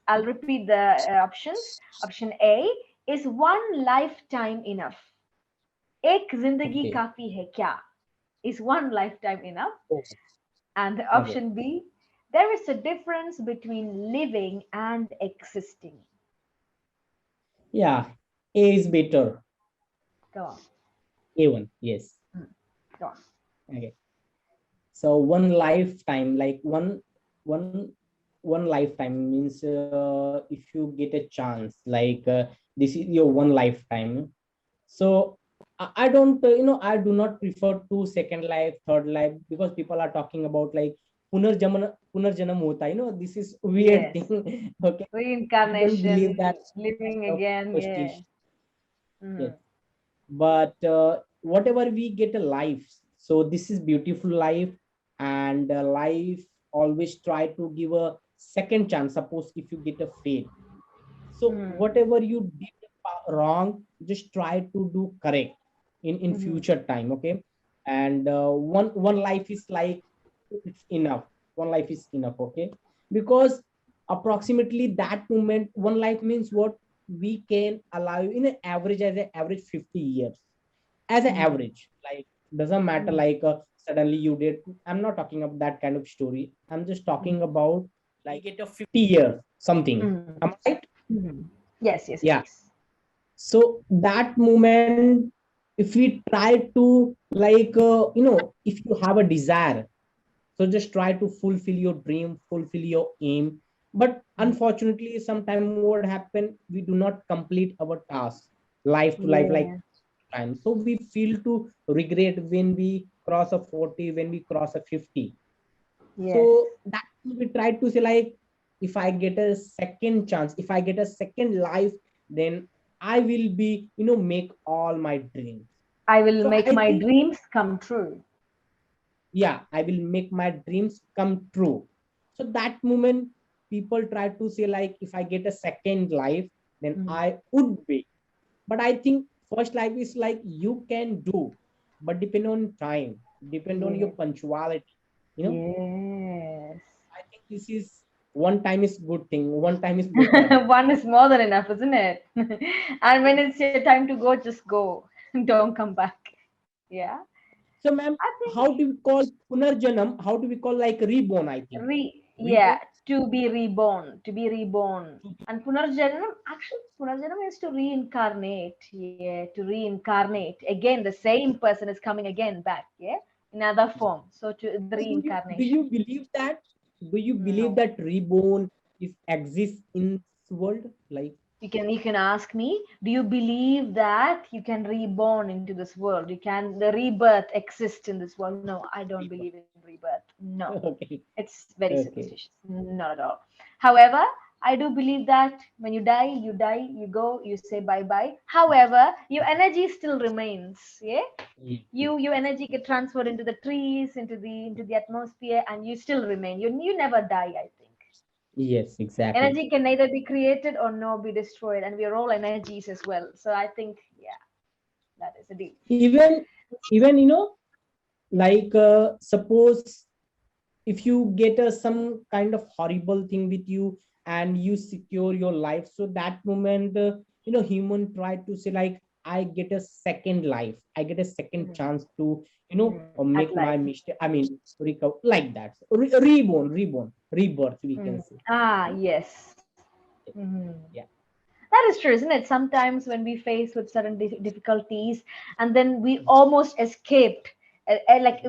I'll repeat the options. Option A, is one lifetime enough? एक जिंदगी Okay. काफी है क्या? Is one lifetime enough? Oh, And the okay. option B, there is a difference between living and existing. Yeah. A is better. Go on. A1. Yes. Mm, Go on. Okay. So one lifetime, like one lifetime means if you get a chance, like this is your one lifetime. So I don't, I do not prefer to second life, third life, because people are talking about like punarjanam hota. This is weird Yes. thing. Okay, I don't believe Reincarnation, that kind living of again. Yeah. superstition. Yes, Mhm. but whatever we get a life, so this is beautiful life, and life always try to give a second chance. Suppose if you get a fail, so Mhm. whatever you did wrong, just try to do correct in Mhm. future time. Okay, and one life is like, it's enough. One life is enough. Okay, because approximately that moment, one life means what we can allow in an average, as an average 50 years, as an Mhm. average. Like, doesn't matter Mhm. like suddenly you did. I'm not talking about that kind of story. I'm just talking Mhm. about like get a 50 years something. Mhm. Am I right? Mhm. Yes, yes, Yeah. please. So that moment, if we try to like if you have a desire, so just try to fulfill your dream, fulfill your aim. But Mhm. unfortunately, sometime what happen, we do not complete our task life to life like Yeah. time. So we feel to regret when we cross a 40, when we cross a 50. Yes. So that we try to say like, if I get a second chance, if I get a second life, then I will be, make all my dreams. I will So make I my think, dreams come true. yeah, I will make my dreams come true. So that moment, people try to say like, if I get a second life, then Mhm. I would be. But I think first life is like you can do, but depend on time, depend on your Yes. punctuality. You know, Yes. I think this is one time is good thing. One time is better. One is more than enough, isn't it? And when it's your time to go, just go. Don't come back. Yeah. So, ma'am, I think how do we call punarjanam? How do we call like reborn? I think yeah, reborn. to be reborn, to be reborn. And Punarjanam, actually, Punarjanam is to reincarnate. Yeah, to reincarnate. Again, the same person is coming again back. Yeah, in other form. So to the So do reincarnation. you believe that? Do you believe No. that reborn is exists in this world? Like, You can ask me, do you believe that you can reborn into this world? You can the rebirth exist in this world? No, I don't reborn. believe in rebirth. No. Okay, It's very okay, superstitious. Not at all. However, I do believe that when you die, you go, you say bye bye. However, your energy still remains. Yeah, yeah. your energy get transferred into the trees, into the atmosphere, and you still remain. You never die. I think Yes, exactly. energy can neither be created or nor be destroyed, and we are all energies as well. So I think, yeah, that is a deal. Even like suppose if you get some kind of horrible thing with you and you secure your life, so that moment human try to say like, I get a second life, I get a second Mhm. chance to At make my life. mistake, I mean recover, like that. Reborn, rebirth, we can say. Ah, yes. Mhm. Yeah. That is true, isn't it? Sometimes when we face with certain difficulties, and then we almost escaped, like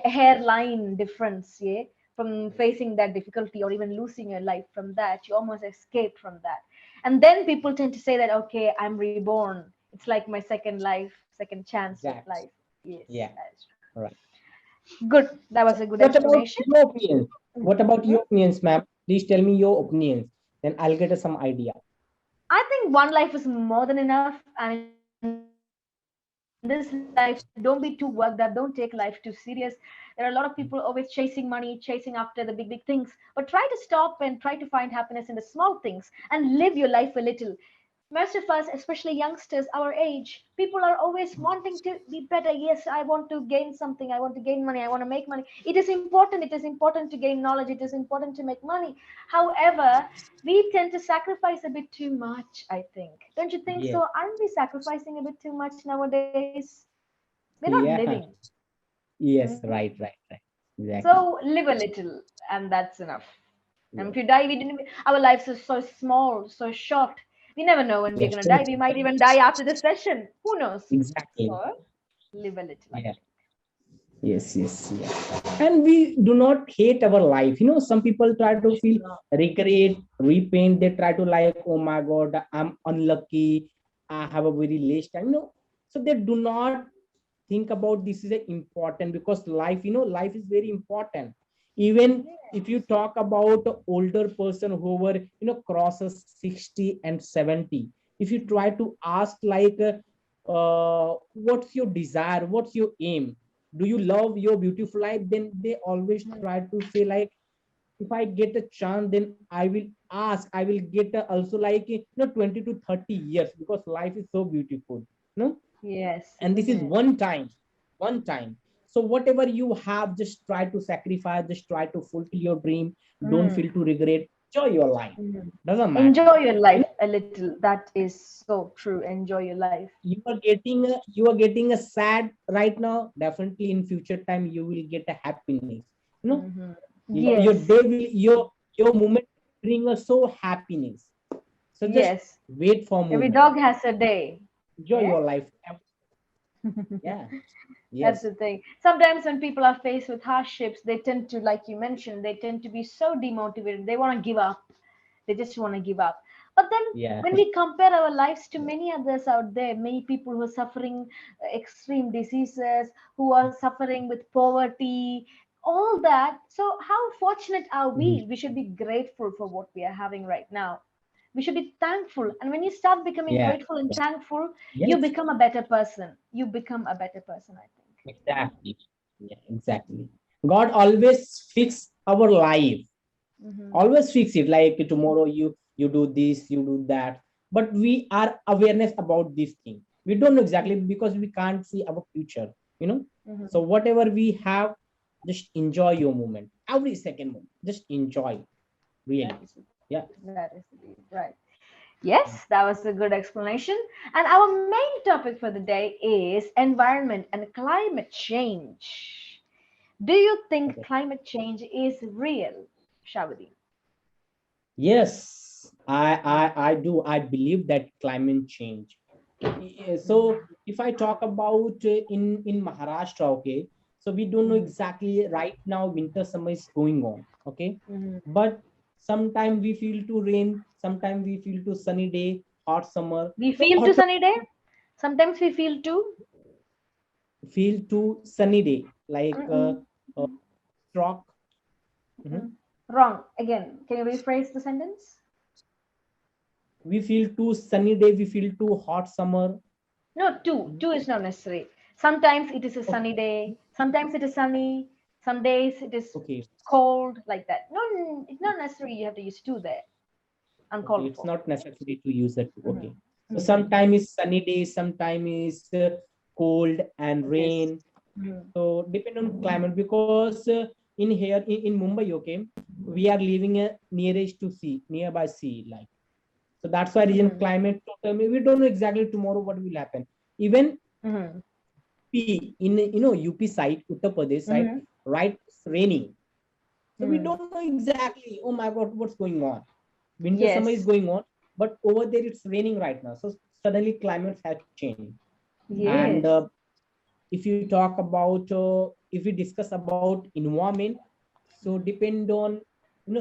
hairline difference, yeah, from facing that difficulty or even losing your life from that, you almost escaped from that. And then people tend to say that, okay, I'm reborn. It's like my second life, second chance at Exactly. life. Yes, Yeah. that is All right. true. Good. That was a good What about explanation. your opinions? What about Mhm. your opinions, ma'am? Please tell me your opinions, then I'll get some idea. I think one life is more than enough, and in this life, don't be too worked up, don't take life too serious. There are a lot of people always chasing money, chasing after the big things, but try to stop and try to find happiness in the small things and live your life a little. most of us, especially youngsters our age, people are always wanting to be better. Yes, I want to gain something, I want to gain money, I want to make money. It is important, it is important to gain knowledge, it is important to make money. However, we tend to sacrifice a bit too much, I think. Don't you think Yes. so? Aren't we sacrificing a bit too much nowadays? We're not living. Yeah. Yes. Mhm. Right. Exactly. So live a little, and that's enough. And if Yes. you die, we didn't. Our lives are so small, so short. We never know when we're Yes. gonna Sure. die. We might even die after the session. Who knows? Exactly. So live a little, I Yeah. think. Yes. And we do not hate our life. Some people try to feel No. regret, repent. They try to like, oh my God, I'm unlucky. I have a very less time. So they do not think about this is a important because life, life is very important. Even if you Yes. talk about the older person who were, crosses 60 and 70, if you try to ask like, what's your desire? What's your aim? Do you love your beautiful life? Then they always Mhm. try to say like, if I get a chance, then I will get also like 20 to 30 years because life is so beautiful. No, Yes, and this isn't is it? one time. So whatever you have, just try to sacrifice, just try to fulfill your dream. Don't Mm. feel to regret. Enjoy your life. Mhm. Doesn't matter. Enjoy your you life know a little. That is so true. Enjoy your life. you are getting a sad right now. Definitely in future time you will get a happiness. Hmm. Your Yes, day will your moment bring us so happiness. So just yes. wait for Every movement. dog has a day. Enjoy Yeah. your life. Yeah. That's Yes. the thing. Sometimes when people are faced with hardships, they tend to, like you mentioned, they tend to be so demotivated. They want to give up. They just want to give up. But then Yeah. when we compare our lives to many others out there, many people who are suffering extreme diseases, who are suffering with poverty, all that. So how fortunate are Mhm. we? We should be grateful for what we are having right now. We should be thankful. And when you start becoming Yeah. grateful and thankful, you Yes. become a better person. You become a better person, I think. Exactly. Yeah, exactly. God always fix our life. Hmm. Always fix it. Like tomorrow you do this, you do that. But we are awareness about this thing. We don't know exactly because we can't see our future. You know. So Hmm. whatever we have, just enjoy your moment. Every second moment. Just enjoy. That Really. is it. Yeah. That is it. Right. Yes, that was a good explanation. And our main topic for the day is environment and climate change. Do you think Okay. climate change is real, Shavadi? Yes, I do. I believe that climate change. So if I talk about in Maharashtra, okay, so we don't know Mhm. exactly right now winter summer is going on, okay, Mhm. but sometimes we feel to rain, sometimes we feel to sunny day, hot summer. We So feel to autumn sunny day. Sometimes we feel to. feel to sunny day like Mm-mm. uh, stroke. Mhm. Mm-mm. Wrong. Again, can you rephrase the sentence? We feel to sunny day, we feel to hot summer. No, two. Mhm. Two is not necessary. Sometimes it is a Okay, sunny day. Sometimes it is sunny. Some days it is okay. cold, like that. No, it's not necessary. You have to use two there. Okay, Uncalled it's for. not necessary to use that. Hmm. Okay. So Hmm. sometime is sunny days, sometime is cold and Yes. rain. Hmm. So depend on climate because in here in Mumbai, okay, we are living nearest to sea, nearby sea, like so that's why region Hmm. climate. We don't know exactly tomorrow what will happen. Even Hmm. P in UP side, Uttar Pradesh side, Hmm. right? It's raining. So we Hmm. don't know exactly. Oh my God, what's going on? Winter summer is Yes. going on, but over there it's raining right now. So suddenly climate has changed. And Yes. if you talk about if we discuss about environment, so depend on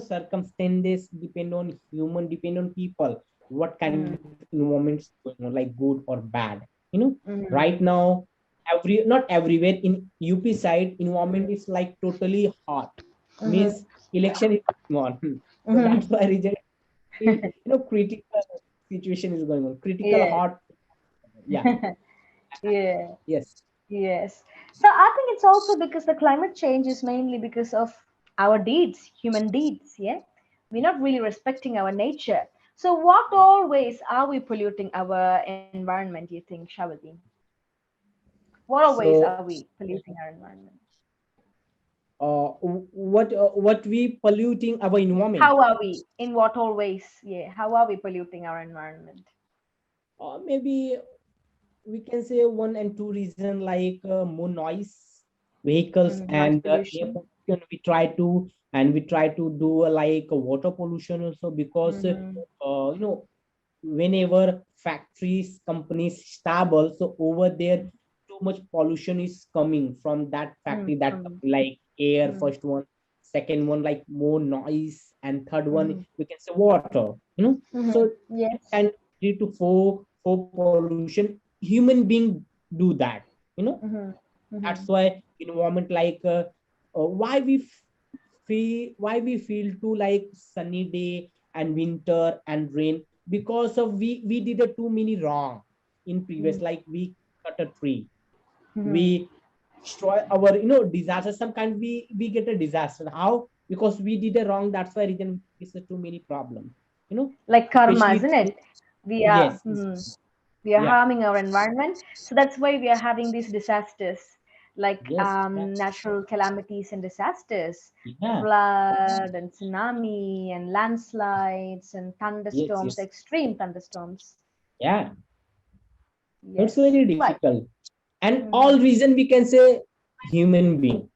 circumstances, depend on human, depend on people, what kind of Hmm. environments going on, like good or bad. Right Hmm. now, not everywhere in UP side environment Hmm. is like totally hot, Hmm. means election is going on. So that's Hmm. why region critical situation is going on, critical Yes. hot. Yeah. Yeah. Yes. Yes. So I think it's also because the climate change is mainly because of our deeds, human deeds. Yeah. We're not really respecting our nature. So, what all ways are we polluting our environment, you think, Shavati? What all ways are So we polluting our environment? what we polluting our environment? How are we? In what all ways? Yeah, how are we polluting our environment? Maybe we can say one and two reason, like more noise, vehicles, Noise and air pollution. pollution. We try to do like water pollution also, because Mm-hmm. whenever factories, companies stable, so over there too much pollution is coming from that factory, like air, Mm-hmm. first one, second one like more noise, and third one Mm-hmm. we can say water. So this Yes. kind of 3 to 4 pollution human being do that. Mm-hmm. That's Mm-hmm. why environment, like why we feel to like sunny day and winter and rain, because of we did a too many wrong in previous, like we cut a tree, Mm-hmm. we destroy our disaster, some kind we get a disaster. How? Because we did a wrong, that's why reason is too many problem, Like karma, especially isn't it? We are. yes, We are yeah, harming our environment, so that's why we are having these disasters, like yes, natural calamities and disasters, yeah, flood and tsunami and landslides and yes, thunderstorms, yes, extreme thunderstorms. yeah. It's Yes, very right. difficult, and Hmm. all reason we can say human being,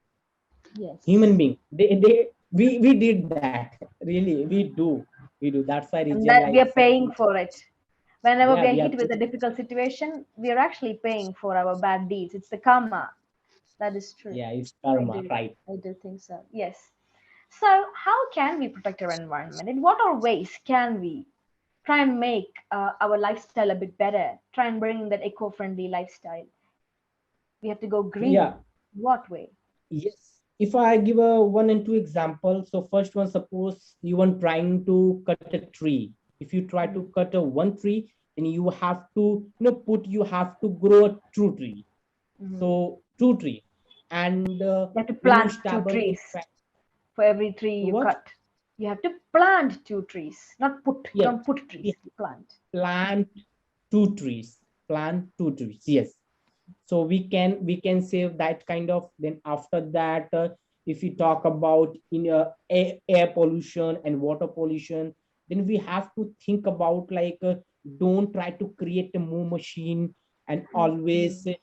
human Yes, being. We did that. Really, we do. That's why and region that we like are paying something. for it. Whenever Yeah, we are we are. hit with a difficult situation, we are actually paying for our bad deeds. It's the karma. That is true. Yeah, it's I karma, do. right? I do think so. Yes. So, how can we protect our environment? In what all ways can we try and make our lifestyle a bit better? Try and bring that eco-friendly lifestyle. We have to go Yeah, green. What way? yes. If I give a one and two example, so first one, suppose you are trying to cut a tree. If you try to Mhm. cut a one tree, then you have to, you have to grow a true tree. Mhm. So true tree, and You have to when you plant two stable in trees fact, for every tree you what? cut. You have to plant two trees, not put. You Yes, don't put trees. we You plant. plant two trees. Plant two trees. Yes. So we can save that kind of. Then after that, if we talk about in air pollution and water pollution, then we have to think about like don't try to create a more machine, and always Mhm.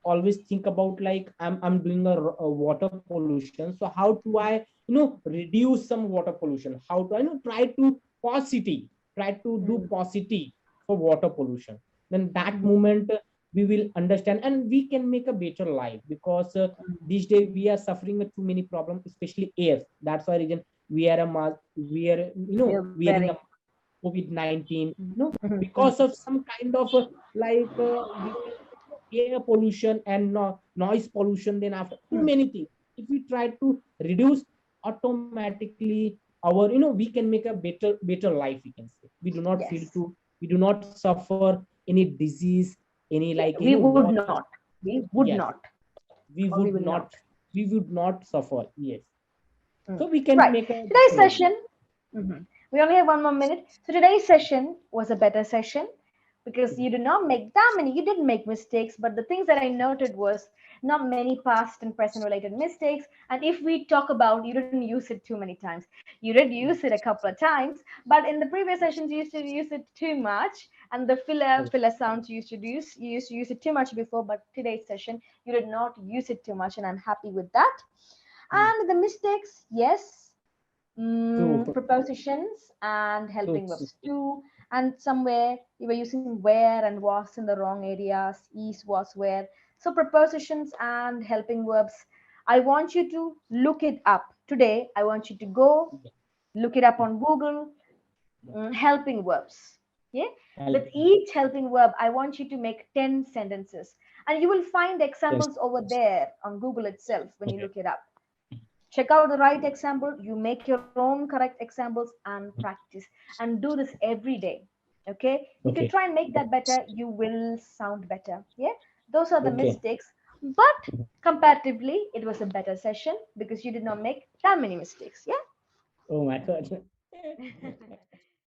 always think about like I'm doing a water pollution, so how do I reduce some water pollution, how do I try to positive, try to do Mhm. positive for water pollution. Then that Mhm. moment we will understand, and we can make a better life, because these days we are suffering with too many problems, especially air. That's why reason we are a mask, we are We are wearing a very. COVID-19, Mhm. because of some kind of like we can air pollution and noise pollution. Then after too Mhm. many things, if we try to reduce, automatically our we can make a better life, we can say. We do not feel Yes. to, we do not suffer any disease, any like We would water. not. We would Yes, not. we Or we would will not, not. we would not suffer. Yes, Mm. so we can Right. make a Today's better life. session, we only have 1 more minute. So today's session was a better session because you did not make that many. You didn't make mistakes, but the things that I noted was not many past and present related mistakes. And if we talk about, you didn't use it too many times. You did use it a couple of times, but in the previous sessions you used to use it too much. And the filler sounds you used to use it too much before, but today's session you did not use it too much, and I'm happy with that. And the mistakes, yes, True. prepositions and True. helping verbs too. And somewhere you were using where and was in the wrong areas, is, was, where. So prepositions and helping verbs. I want you to look it up today. I want you to go look it up on Google. Helping verbs. Yeah, with Help. each helping verb, I want you to make 10 sentences, and you will find Yes. examples over there on Google itself when you Okay. look it up. Check out the right example, you make your own correct examples and practice, and do this every day. Okay, if you Okay. try and make that better, you will sound better. Yeah, those are the Okay. mistakes, but comparatively it was a better session because you did not make that many mistakes. Yeah. Oh my God.